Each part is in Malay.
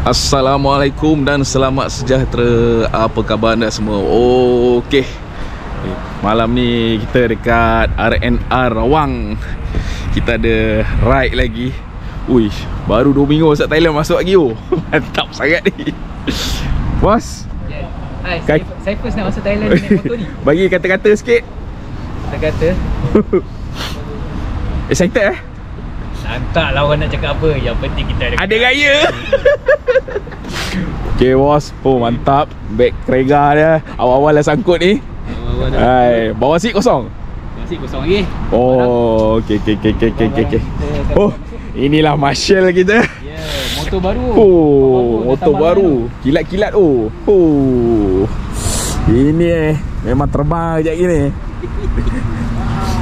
Assalamualaikum dan selamat sejahtera. Apa khabar anda semua? Okey, malam ni kita dekat R&R Rawang. Kita ada ride lagi. Uish, baru 2 minggu masuk Thailand masuk lagi. Mantap sangat ni. Bos, Hai, saya first nak masuk Thailand naik motor ni. Bagi kata-kata sikit. Kata-kata Excited Entahlah orang nak cakap apa. Yang penting kita ada gaya. Okay bos, mantap. Beg kerega dia awal-awal dah sangkut ni. Hai, bawah seat kosong. Masih kosong lagi. Oh, okey. Oh, inilah Marshall kita. Ya, motor baru. Motor baru. Kilat-kilat Ini memang terbang kejap gini.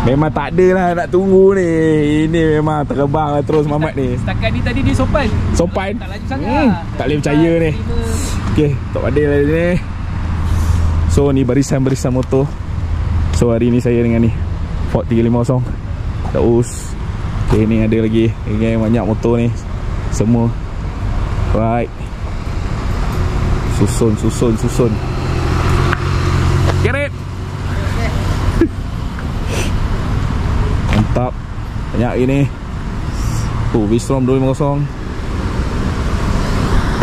Memang tak ada lah nak tunggu ni. Ini memang terbang lah terus Mamat ni. Setakat ni tadi dia sopan. Tak laju sangat. Tak boleh percaya ni. Okey, tak adil lah ni. So ni barisan-barisan motor. So hari ni saya dengan ni Ford 350 Taus. Okay, ni ada lagi banyak motor ni. Semua right. Susun Keret. Mantap. Banyak ini. Vistrom 250.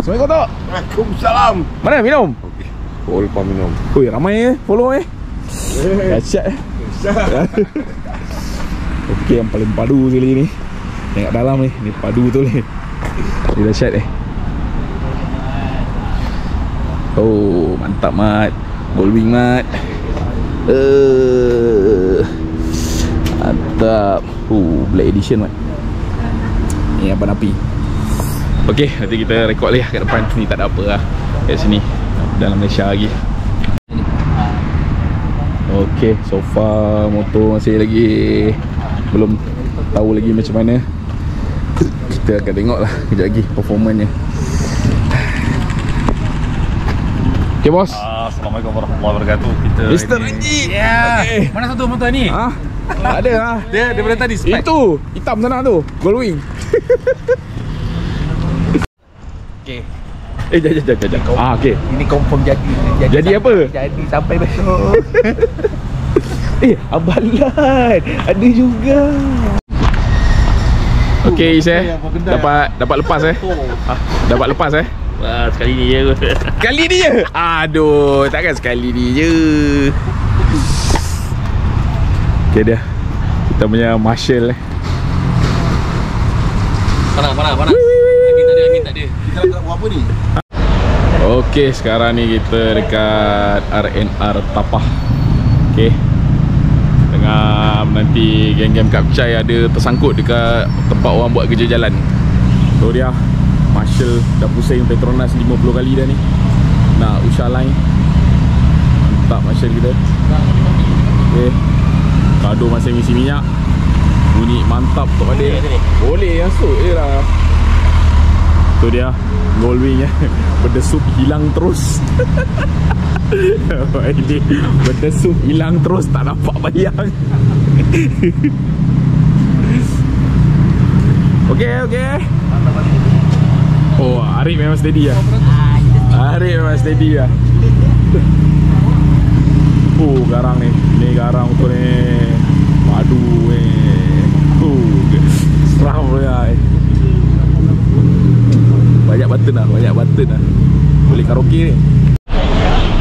Assalamualaikum Tok. Waalaikumsalam. Mana minum? Oh, lupa minum. Ui, ramai follow Dahsyat Okey, yang paling padu sekali ni. Tengok dalam ni. Ni padu betul ni. Ni dahsyat Oh, mantap Mat. Goldwing Mat. Mantap. Black edition Mat. Ni abang api. Okey, nanti kita rekod lagi kat depan. Ni tak ada apa lah kat sini dalam Malaysia lagi. Okey, so far motor masih lagi belum tahu lagi macam mana. Kita akan tengok lah kejap lagi performanya. Okey bos. Assalamualaikum warahmatullahi wabarakatuh. Kita Mr. Ranjit. Okay. Mana satu motor ni? Ada lah. Dia daripada tadi spek. Itu hitam sana tu, Goldwing. Okey. Jap. Okey. Ini confirm Jadi apa? Jadi sampai besok. Abalan ada juga. Okey Is dapat lepas Dapat lepas Wah, sekali ni je. Sekali ni je. Aduh, takkan sekali ni je. Okey dia. Kita punya Marshall Panas. Angin tak ada. Kita nak buat apa ni? Okey, sekarang ni kita dekat R&R Tapah. Okey. Tengah nanti geng-geng Kapcai ada tersangkut dekat tempat orang buat kerja jalan. Tu dia Marshall dah pusing Petronas 50 kali dah ni. Nak usah line. Mantap Marshall kita. Okey. Kado masih ngisi minyak. Bunyi mantap tu pada. Boleh masuk je lah. Tu dia Goldwing berdesup hilang terus. Ini berdesup hilang terus, tak nampak bayang. Okey. Oh, Arif memang steady lah. Arif memang steady lah. Garang ni. Ni garang betul ni. Padu ni. Seram dia. Banyak button lah. Boleh karaoke ni.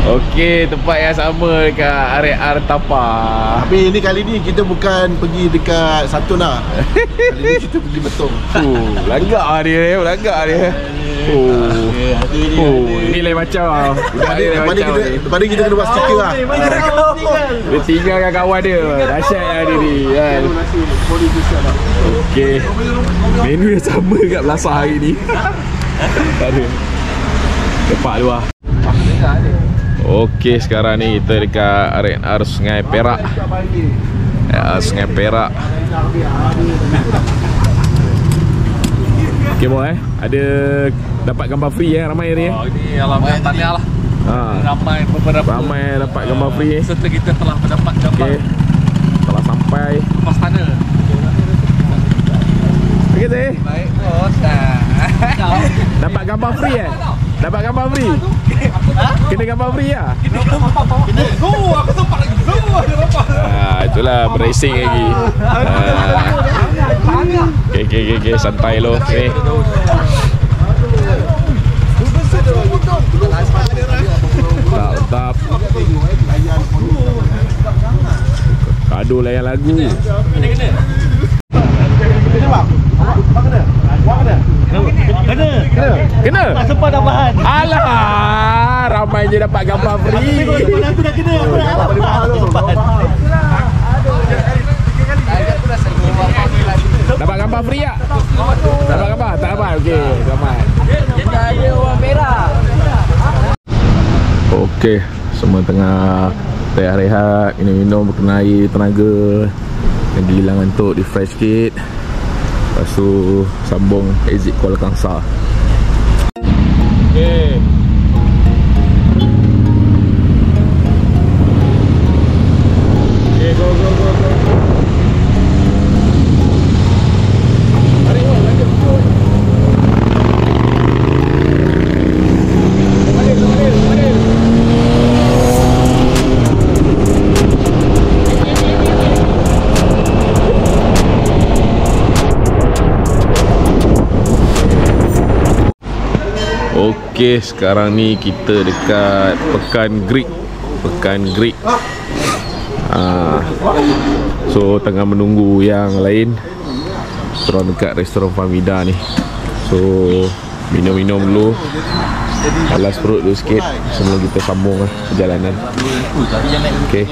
Okey, tempat yang sama dekat R&R Tapah. Tapi ni kali ni kita bukan pergi dekat Satun lah. Kali ni kita pergi Betong. Lagak dia. Ni lain macam lah. Lepas ni kita kena buat stiker lah. Dia tinggalkan kawan dia. Dahsyat lah dia ni kan. Okey, menu yang sama kat Belasah hari ni. Tak ada. Tepat luar. Okey, sekarang ni kita dekat R&R Sungai Perak. Sungai Perak. Okey boy, ada dapat gambar free ramai hari Ini alhamdulillah tahniah lah. Ramai dapat gambar free. Serta kita telah mendapat gambar. Okey. Telah sampai Lepas tunnel. Okey teh. Baik bos. Dapat Dapat gambar free Dapat gambar free. Kena gambar free lah. Aku sempat lagi. Itulah racing lagi. Okay, santai lo. Okay. Tetap. Kado layan lagu. Kena. Tak sempat dah bahan. Alah, ramai je dapat gambar free. Aku dah kena. Aku dah dapat. Dapat gambar free tak? Dapat gambar? Tak dapat? Okey, selamat. Kita ada orang merah. Okey, semua tengah rehat-rehat, minum-minum, berkena air, tenaga. Lagi hilang ngantuk, refresh sikit. Lepas tu sambung exit Kuala Kangsar. Okey. Okay, go. Okey, sekarang ni kita dekat Pekan Greek. So tengah menunggu yang lain. Terus dekat restoran Famida ni. So minum-minum dulu, balas perut dulu sikit sebelum kita sambung perjalanan. Okey.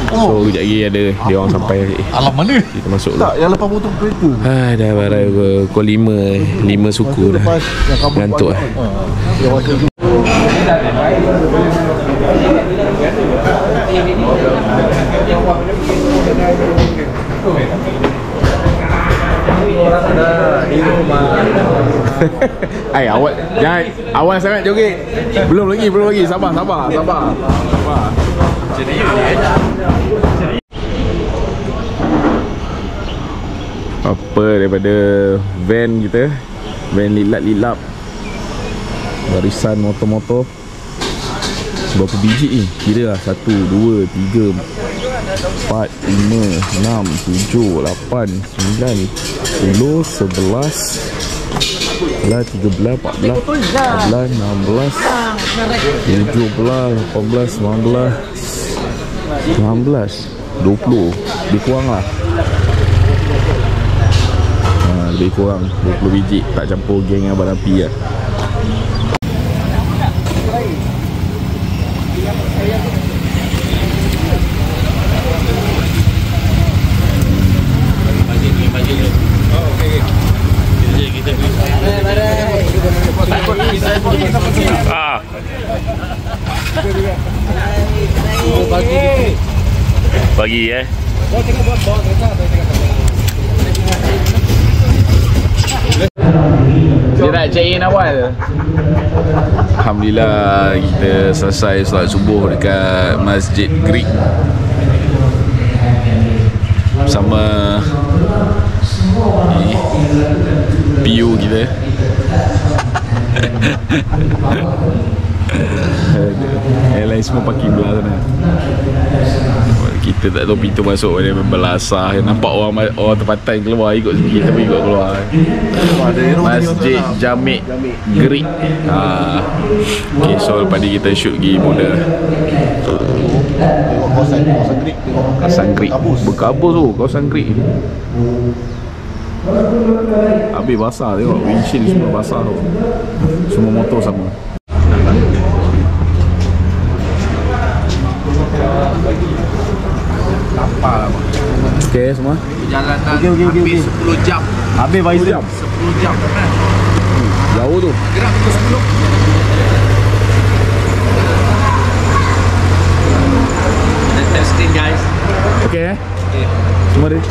So kejap lagi ada dia orang sampai. Alam mana? Kita masuk dulu. Tak, yang lepas potong kereta. Dah barai pukul 5 suku dah. Ngantuk lah. Hai, awal jangan awal sangat joget. Belum lagi. Sabar. Apa daripada van kita, van lilap barisan motor-motor. Berapa biji ni? Kira lah 1, 2, 3, 4, 5, 6, 7, 8, 9, 10, 11, 13, 14, 15, 16, 17, 18, 19, 20, 20. Lebih kurang lah. Lebih kurang 20 biji. Tak campur geng abang api lah. Pagi Dia nak check in awal. Alhamdulillah kita selesai solat subuh dekat Masjid Greek bersama ni PU kita. Yang lain semua parking belah sana. Kita tak tahu pintu masuk mana, belasah. Nampak orang tempatan keluar, ikut kita pun ikut keluar. Masjid Jami' Greek. Okay, so lepas ni kita shoot pergi border. Kawasan Greek. Berkabus tu kawasan Greek. Habis basah tengok, windshield semua basah tu. Semua motor sama. Okey semua. Perjalanan habis 10 jam. Habis Faizal. 10 jam. Jauh tu. Gerak pukul 10. Testing guys. Okey Semua dia.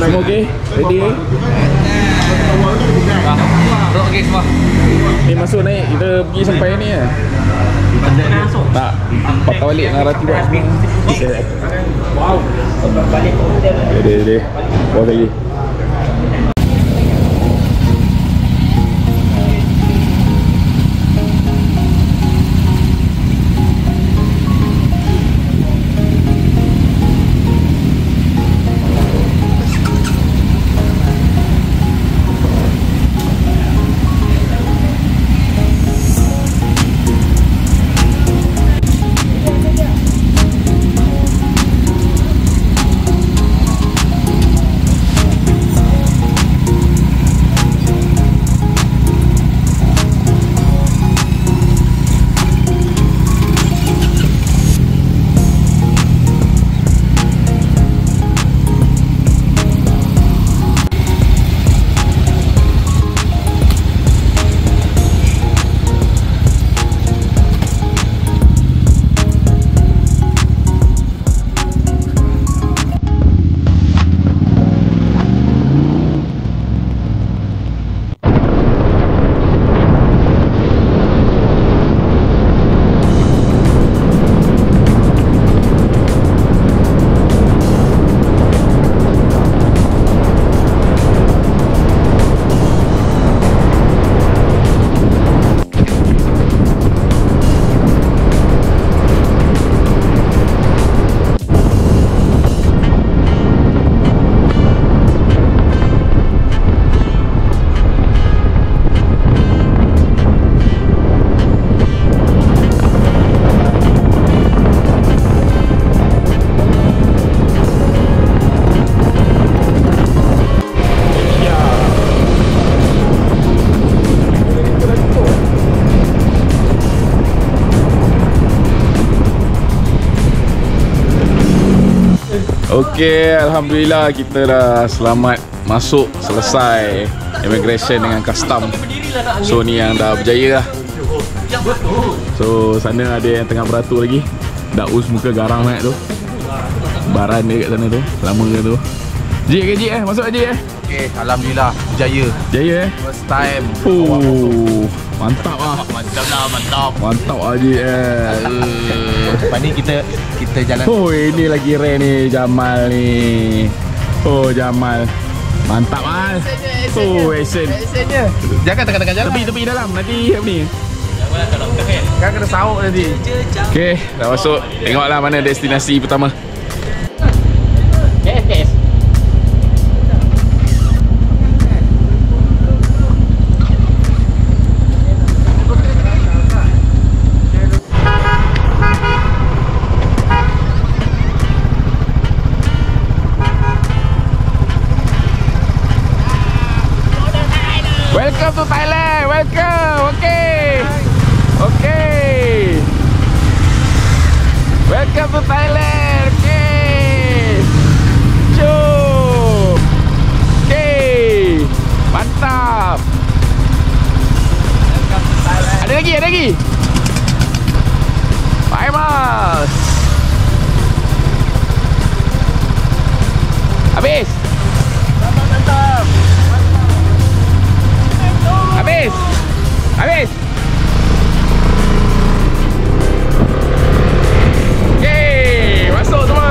Semua okey? Ready? Okey semua. Masuk naik, kita pergi sampai ni lah. Tak, 4 hantar balik naratif buat semua. Wow. Dia. Bawa lagi. Okey, alhamdulillah kita dah selamat masuk, selesai immigration dengan custom. So ni yang dah berjaya lah. So sana ada yang tengah beratur lagi. Daus muka garang naik tu. Baran dia kat sana tu. Lama ke tu. Jik ke Jik masuk Jik Okey, alhamdulillah berjaya. Jaya First time. Oh, mantap ah. Mantap lah, mantap. Mantap ah Jik Lepas ni kita jalan. Oh, ini lagi rare ni Jamal ni. Oh, Jamal. Mantap ah. Oh, action. Jangan tengah-tengah jalan. Tepi dalam nanti apa ni? Kan kena sauk nanti. Okey, dah masuk. Tengoklah mana destinasi pertama. Welcome to Thailand. Welcome. Okay. Welcome to Thailand. Okay. Jom. Okay. Mantap. Ada lagi. Bye mas. Habis. Mantap. Habis. Okey, masuk semua.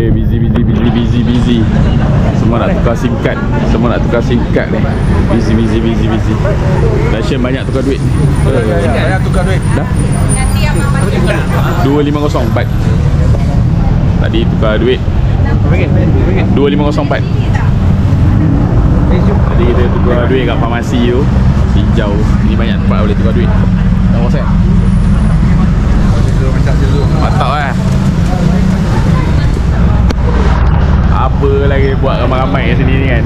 Okay, busy. Semua nak tukar singkat. Ni. Busy. Dashan banyak tukar duit. Banyak tukar duit. Dah? 250 baht. Tadi tukar duit 250 baht. Jadi kita tukar duit kat farmasi tu. Hijau. Ini banyak tempat boleh tukar duit. Tak WhatsApp. Mantap lah. Apa lagi buat ramai-ramai kat sini ni kan.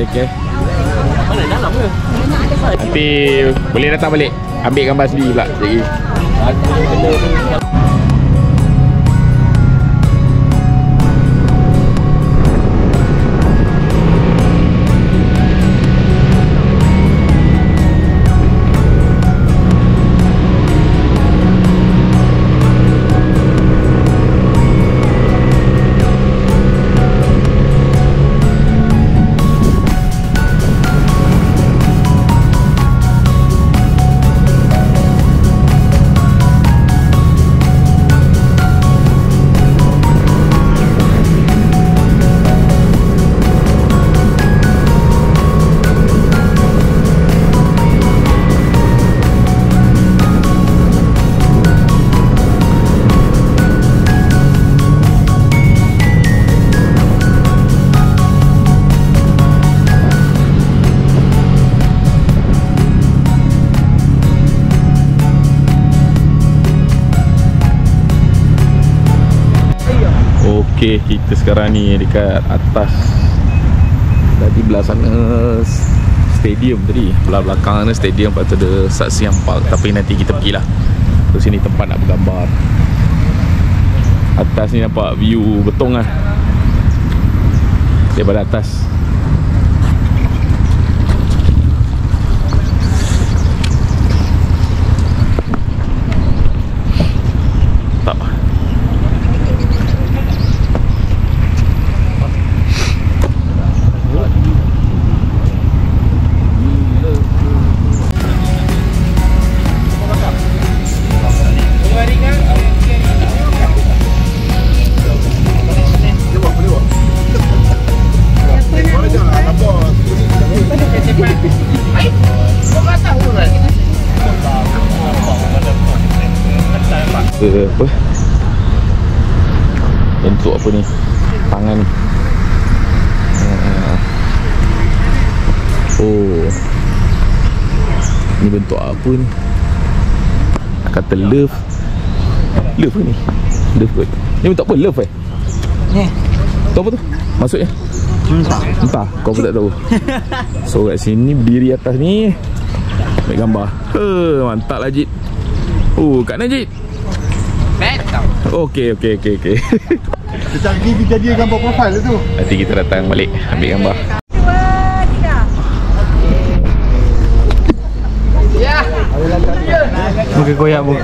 Okay. Mana dalam ke? Nanti boleh datang balik ambil gambar sendiri pula sekejap lagi. Okey, kita sekarang ni dekat atas. Tadi belah sana stadium tadi. Belah belakang sana stadium, lepas tu ada Saksiang Park. Tapi nanti kita pergilah. Terus sini tempat nak bergambar. Atas ni nampak view Betong lah. Daripada atas. Apa bentuk apa ni tangan. Oh Ni bentuk apa ni? Nak kata love. Love ke ni? Love kot. Ni bentuk apa? Love eh? Ni. Tu apa tu? Maksudnya? Entah. Kau pun tak tahu. So kat sini berdiri atas ni, ambil gambar. Mantap lah Jit. Kat mana Jit? Betul. Okey. Kita lagi jadi gambar profil tu. Nanti kita datang balik ambil gambar. Muka koyak. Muka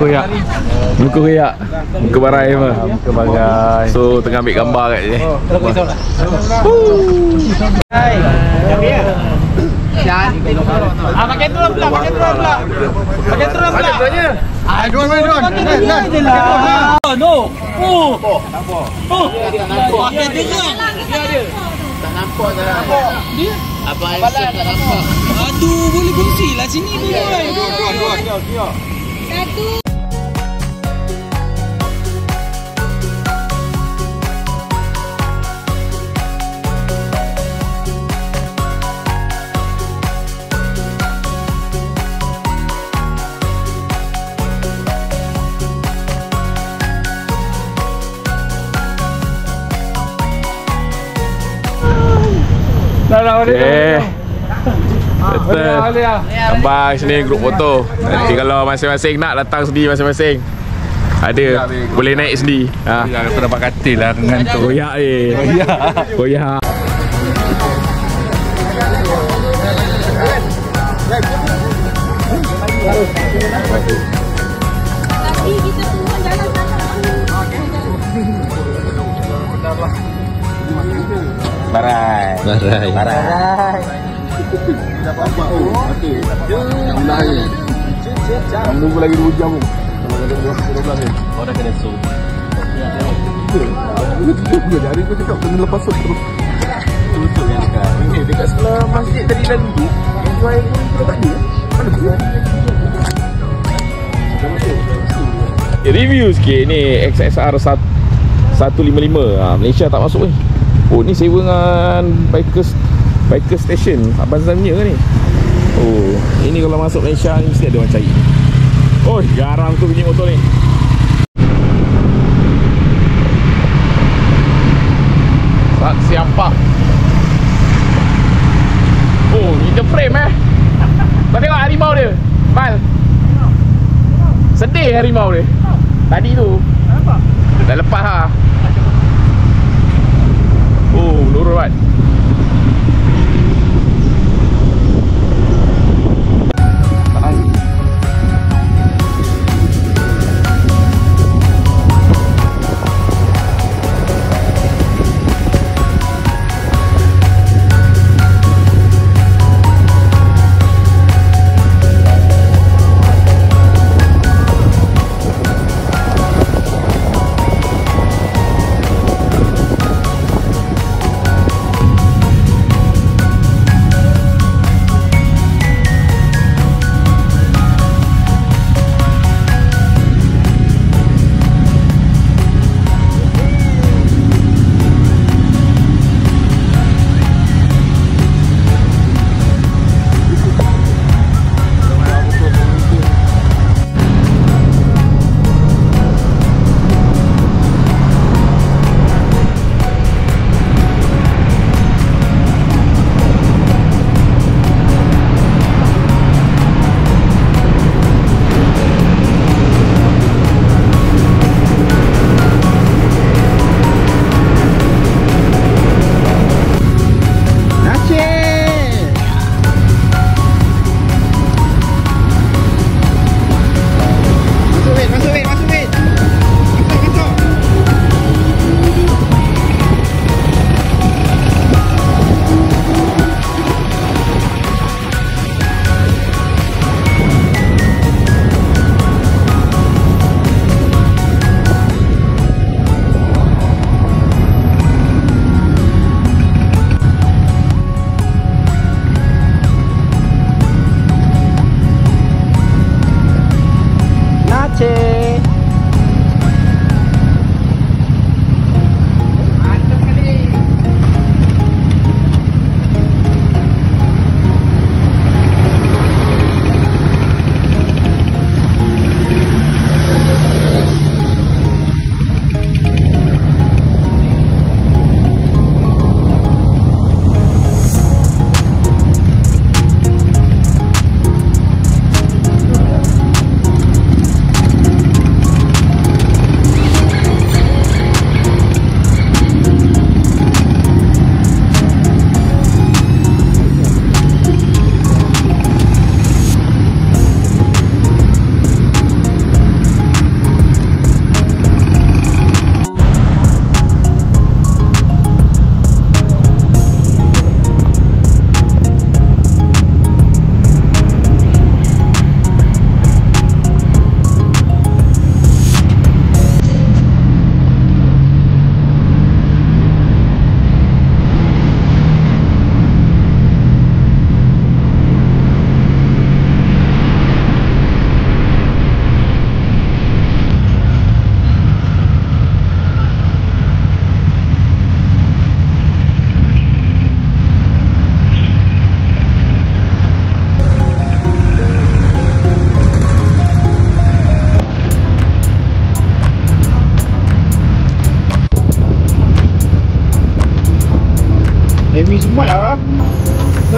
koyak. Muka barai apa? Muka bagai. So tengah ambil gambar kat sini. Hai. Pakai drone pula. Pakai drone pula. Drone. No. Pakai drone. Dia. Tak nampak. Dia? Abang Aisyah tak nampak. Aduh, boleh kongsi lah sini boleh. Dua. Satu. Betul. Gambar sini grup foto. Nanti kalau masing-masing nak datang sendiri masing-masing. Ada. Boleh naik sendiri. Aku dapat katil lah dengan tu. Koyak ni. Koyak. Tapi kita semua jalan Barai. Dapat apa? Mati. Yang lain. Kamu nunggu lagi 2 jam. Kalau ada 12 ni. Orang kena zoom. Dia hari kau cakap kena lepas tu. Betul kan dekat. Ini dekat sebelah masjid tadi lalu. Yang jual tu tak ada. Mana dia? Review sikit ni XSR 155. Malaysia tak masuk ni. Oh ni sewa dengan biker station Abang Zamnya ni. Oh ini kalau masuk Malaysia ni mesti ada orang cari. Oh garang tu bunyi motor ni. Siapa? Oh kita frame Kau tengok harimau dia Mal. Sedih harimau dia tadi tu. Dah lepas lah. Oh lurus kan.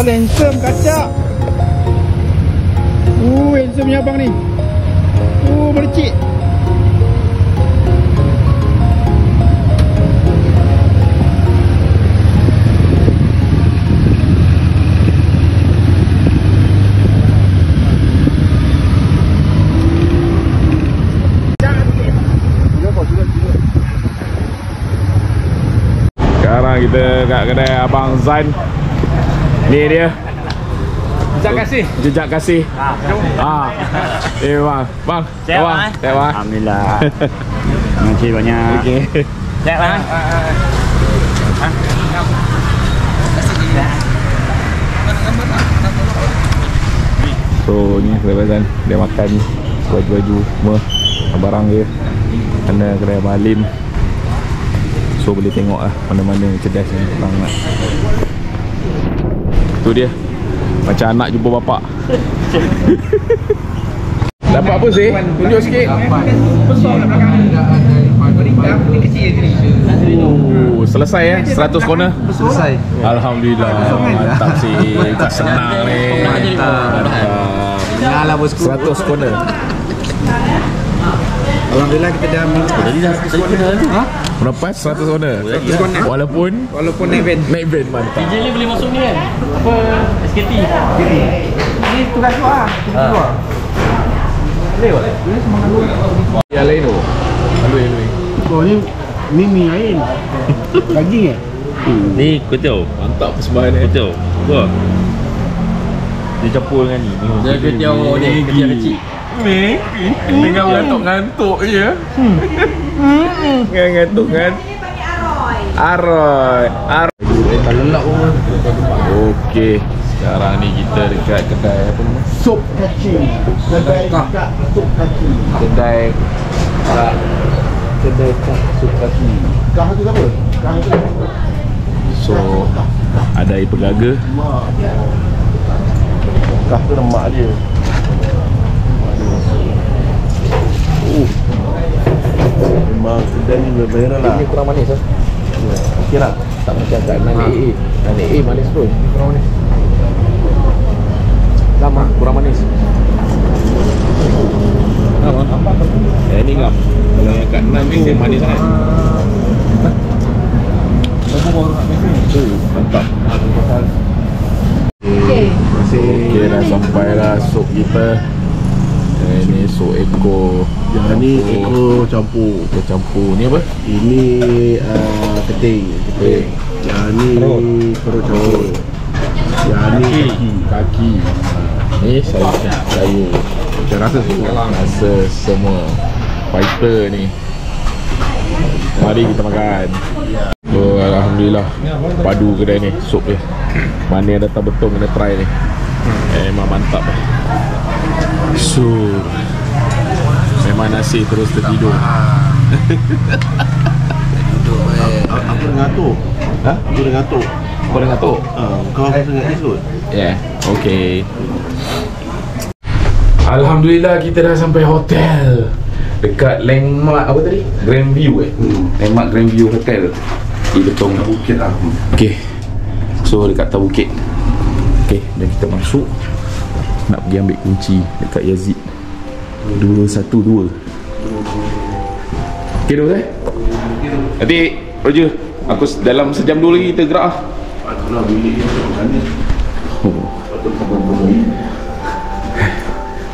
handsome kacak. Handsome ni abang ni. Bercik. Sekarang kita kat kedai Abang Zan. Ni dia. Jejak kasih. Jejak kasih. Bang. Bang. Siap, bang. Siap, bang. Alhamdulillah. Terima kasih banyak. Okey. Siap, bang. So ni kedai Zan. Dia makan baju-baju semua. Barang dia. Mana kedai Abang Halim. So boleh tengok lah mana-mana cerdas ni orang nak. Tu dia. Macam anak jumpa bapak. Dapat apa sih? Tunjuk sikit. Selesai ya? 100 corner? Selesai. Alhamdulillah. Mantap sih. Tak senang ni. Ngalah bosku. 100 corner. Alhamdulillah kita dah Jadi dah 100 corner tu. Berapa? 100 corner? Walaupun naik van. naik van, mantap. DJ ni boleh masuk ni kan? Apa? SKT? Ni tugas tu ah. Yang lain tu. Alui. Oh ni mie lain. Daging eh? Ni kutiu. Mantap persembahan ni. Kutiu. Wah. Dia campur dengan ni. Dia kutiu ni kecil. Ni dengan ngantuk-ngantuk je. Ngantuk kan. Aroy. Tak lelak pun. Okey. Sekarang ni kita dekat kedai apa nama? Sup kacang. Kedai kak sup kacang. Kedai sup kaki. Kah tu apa? Kah tu apa? So ada air pegaga. Kah tu lemak dia. Memang kedai ni berbayaran lah. Ini kurang manis lah. Okey lah. Tak macam kat Nani AA manis terus. Ini kurang manis. Sama, kurang manis. Apa? Ini ngam. Kalau yang kat Nan tu manis sangat. Mantap. Okey, dah sampai lah sup kita. Ini sup ekor. Yang ni ekor campur. Ekor campur. Ni apa? Ini keting. Yang ni perut campur. Yang ni kaki. Ni sayur. Macam rasa semua. Rasa semua. Fighter ni. Mari kita makan. So, alhamdulillah padu kedai ni, sup dia. Mana yang datang betul kena try ni. Memang mantap lah. So memang nasi terus tertidur. Aku dah ngatuk. Ha? Aku dah ngatuk. Kau dah ngatuk? Kau aku sangat esok. Ya, okay. Alhamdulillah kita dah sampai hotel dekat Landmark apa tadi? Grand View Landmark Grand View Hotel di Betong Bukit lah. Okay. So dekat atas bukit. Okay, dan kita masuk. Nak pergi ambil kunci dekat Yazid 212. Okay tu nanti Roger, aku dalam sejam dulu lagi kita gerak lah. Itulah bilik ni macam mana.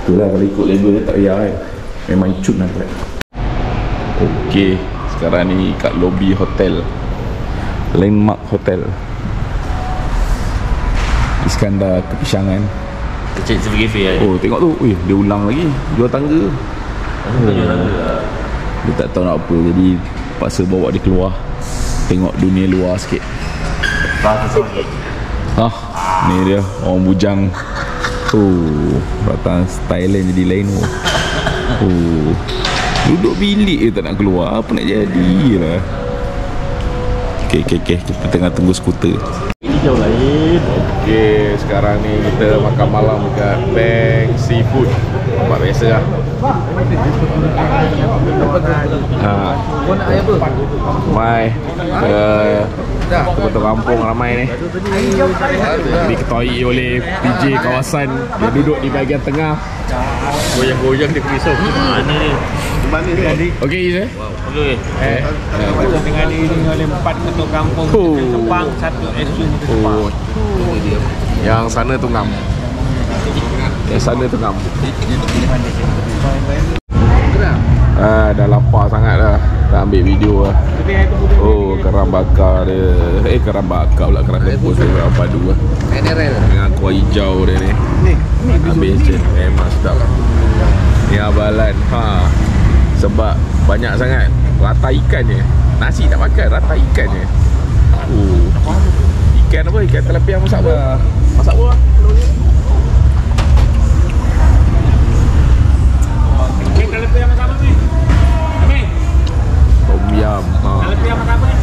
Itulah kalau ikut label dia tak payah kan. Memang cut lah kan. Okay, sekarang ni kat lobby hotel Landmark Hotel Iskandar Kepisangan. Cik sebagai fee Oh tengok tu, ui, dia ulang lagi jual tangga. Dia tak tahu nak apa, jadi paksa bawa dia keluar tengok dunia luar sikit. Ni dia orang bujang. Peralatan Thailand jadi lain. Duduk bilik je tak nak keluar. Apa nak jadi lah. Okay, kita tengah tunggu skuter. Jauh lain. Okey, sekarang ni kita makan malam dekat Bank Seafood. Tempat biasa lah. Mai betul kampung ramai ni. Diketuai oleh PJ kawasan yang duduk di bahagian tengah. Goyang-goyang dia pisau. Mana ni? Mana ni? Okey, Iz. Okey. Dengan ini oleh 4 ketua kampung Sepang, 1 SU Sepang. Yang sana tu ngam. Yang sana tu ngam. Dah lapar sangat dah. Dah ambil video lah. Oh, kerang bakar dia. Kerang bakar pula, kerang rebus dia. Kerang padu lah. Dengan kuah hijau dia ni. Habis je. Memang sedap. Ni abalan. Sebab banyak sangat. Rata ikan je. Nasi tak makan, rata ikan je. Ikan apa? Ikan tilapia masak apa? Masak apa? Tilapia masak apa ni? Amin. Tom yam. Tilapia masak apa ni?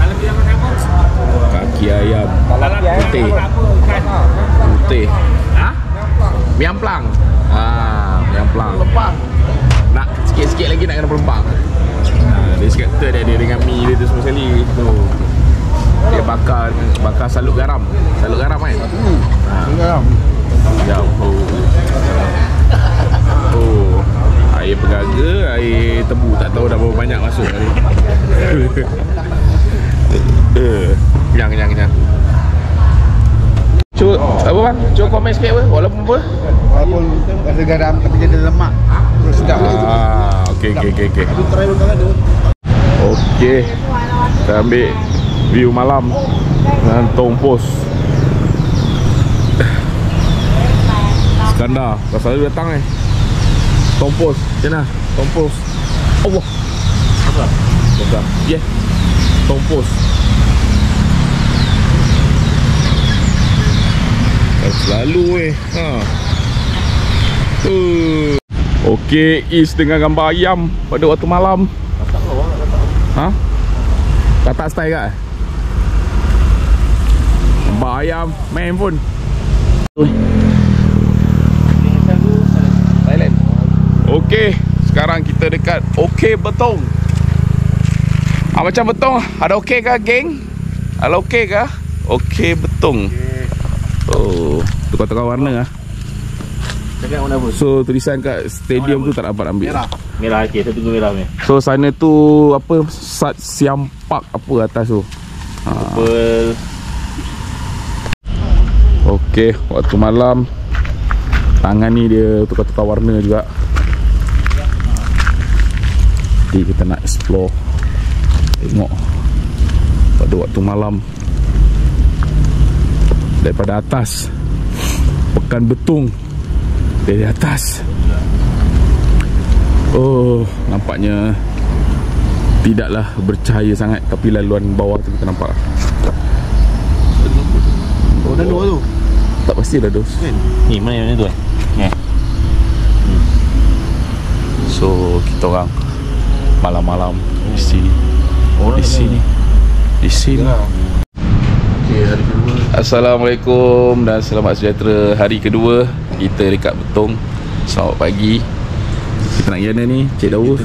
Tilapia masak apa? Kaki ayam. Putih. Putih. Miam plang. Miam plang. Nak sikit-sikit lagi nak kena pelempang. Dia cakap kita dia dengan mi dia tu semua sekali tu. Dia bakar salut garam. Salut garam kan? Garam. Ya. Air pegaga, air tebu tak tahu dah berapa banyak masuk tadi. Kenyang. Cuba apa bang? Cuba komen sikit apa? Walaupun apa? Walaupun rasa garam tapi dia ada lemak. Terus sedap. Okey. Tapi try makan ada. Okey. Kita ambil view malam dengan Tompos. Skandar, kau selalu datang ni. Tompos, macam mana? Tompos. Allah. Apa? Yeah. Tompos. Selalu Okey, Is dengan gambar ayam pada waktu malam. Tak style kat? Gambar ayam, main handphone. Thailand. Okey, sekarang kita dekat Okey Betong. Macam Betong, ada okey ke geng? Ada okey ke? Okey Betong. Oh, tukar-tukar warna lah. Cakap warna apa? So tulisan kat stadium tu tak dapat ambil. Merah, okey, saya tunggu merah ni. So sana tu apa, Sat Siam Park apa atas tu. Purple. Okey, waktu malam tangan ni dia tukar-tukar warna juga. Jadi kita nak explore, tengok pada waktu malam daripada atas Pekan Betung. Dari atas. Oh, nampaknya tidaklah bercahaya sangat, tapi laluan bawah tu kita nampak. Oh, dah dua tu. Tak pasti dah dos. Ni mana tu? So kita orang malam-malam di sini. Di sini. Okey, hari kedua. Assalamualaikum dan selamat sejahtera. Hari kedua kita dekat Betong. Selamat pagi. Kita nak gimana ni, Cik Daus?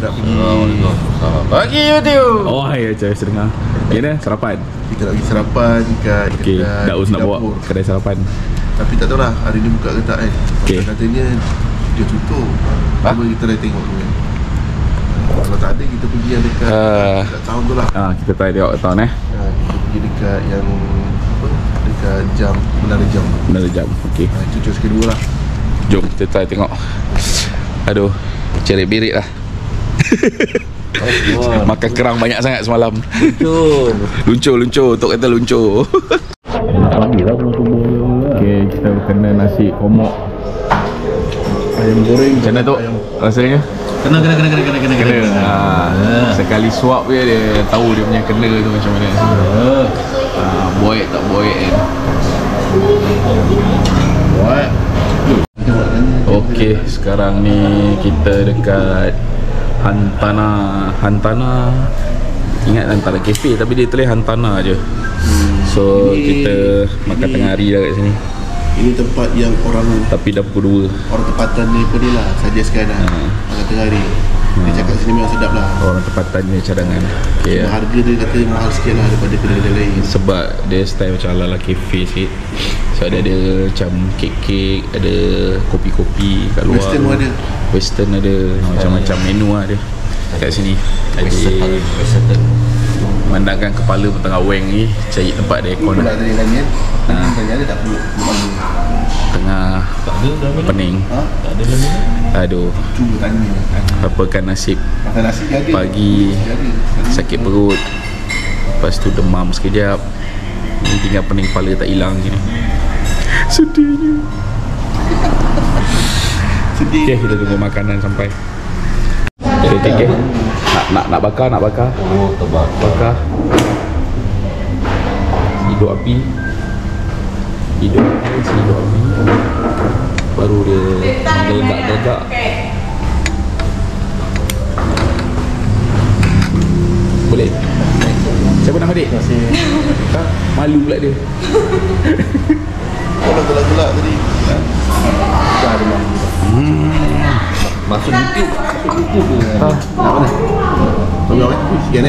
Pagi YouTube. Oh, hai, saya dengar. Gimana sarapan? Kita nak pergi sarapan kat Okey, Daus nak bawa kedai sarapan. Tapi tak tahulah hari ni buka ke tak kan. Okey. Katanya dia tutup. Cuba kita dah tengok dulu kan. Kalau tak ada kita pergi yang dekat dekat town tu lah. Kita try tengok town Kita pergi dekat yang apa? Dekat jam Menara Jam. Menara Jam. Okey. Itu choice kedua lah. Jom kita try tengok. Aduh, cerit-berit lah. Makan kerang banyak sangat semalam. Luncur. Tok kata luncur. Okey, kita kena nasi komok. Ayam goreng. Macam mana Tok rasanya? Kena. Sekali suap dia tahu dia punya kena tu macam mana. Boek tak boek kan. Okey, sekarang ni kita dekat Hantana. Ingat Hantana Cafe tapi dia tulis Hantana je. So kita makan tengah hari dah kat sini. Ini tempat yang orang Tapi dah pukul 2. orang tempatan ni pun dia lah suggestkan lah. Makan tengah hari. Dia cakap sini memang sedap lah. Orang tempatan ni cadangan. Okay, Cuma harga dia kata mahal sikit lah daripada kedai-kedai lain. sebab dia style macam ala-ala cafe sikit. So ada macam kek-kek, ada kopi-kopi kat luar. Western pun ada. Western ada, macam-macam menu lah dia kat sini. Jadi memandangkan kepala pun tengah weng ni, cari tempat ada aircon Pula lah. tadi tanya, tanya ada tak perlu malu. Tengah pening. Aduh, Cuba tanya. apakan nasib. Makan nasi dia ada. Pagi sakit perut, lepas tu demam sekejap, ni tinggal pening kepala tak hilang je ni. Sedihnya. Sedih. Okay, kita tunggu makanan sampai. Okay. Nak bakar. Oh, bakar. Hidup api. Baru dia gelegak-gelegak. Boleh? Siapa nama adik? Terima kasih. Malu pula dia. Kau dah gelak-gelak tadi. Dah ada malu. Masuk YouTube ke? Nak mana? Tolong sekian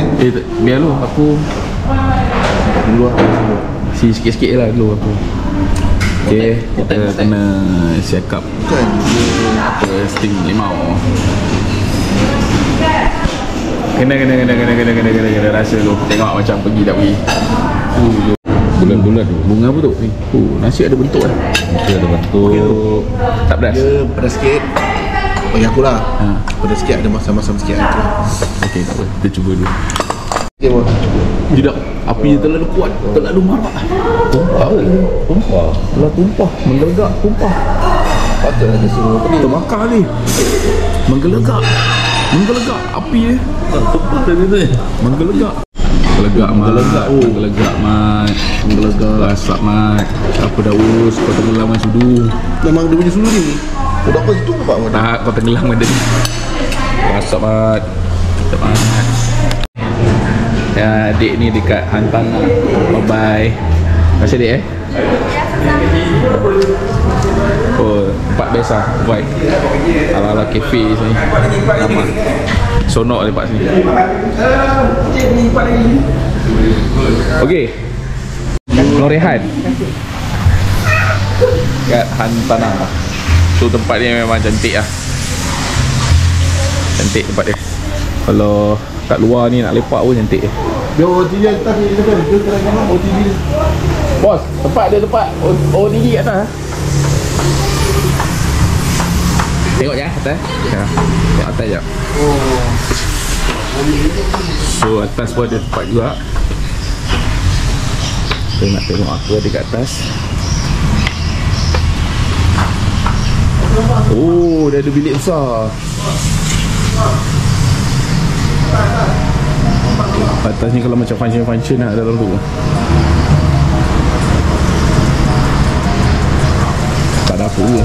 Biar lu aku dulu lah. sikit-sikit lah dulu aku. Okay, kita kena siakap Kan apa steam limau. Kena rasa lu. Tengok macam pergi tak pergi. Bulan-bulan tu. Bunga apa tu? Nasi ada bentuk kan? Nasi ada bentuk. Tak pedas? dia pedas sikit. Bagi aku lah. Ha. Pedas sikit, ada masam-masam sikit. Okey, tak apa. Kita cuba dulu. Okay, bos. Tidak, api terlalu kuat, terlalu marak. Tumpah. Telah tumpah, menggelegak, tumpah. Patutlah dia suruh apa ni. Terbakar ni. Menggelegak api dia. Tumpah tadi tu. Menggelegak mat. Asap mat. Apa daus, kau tenggelam dengan sudu. Memang dia punya sulu ni. Udah kau situ ke Pak Wan? Tak, kau tenggelam dengan dia. Asap mat. Ya, adik ni dekat hantaran. Bye-bye. Terima kasih adik Oh, tempat biasa, vibe. Ala-ala cafe sini. Nama. Sonok tempat sini. Okey. Pulau Rehan. Kat hantaran. So tempat ni memang cantik lah. Cantik tempat dia. Kalau kat luar ni nak lepak pun cantik. Dia OTD atas ni kan. Dia terang OTD. Bos, tempat OTD kat atas. Tengok je atas. Ya. Tengok atas je. So atas pun ada tempat juga. Kita nak tengok apa ada kat atas. Oh, dia ada bilik besar. Atas ni kalau macam function nak dalam tu. Tak ada apa ni.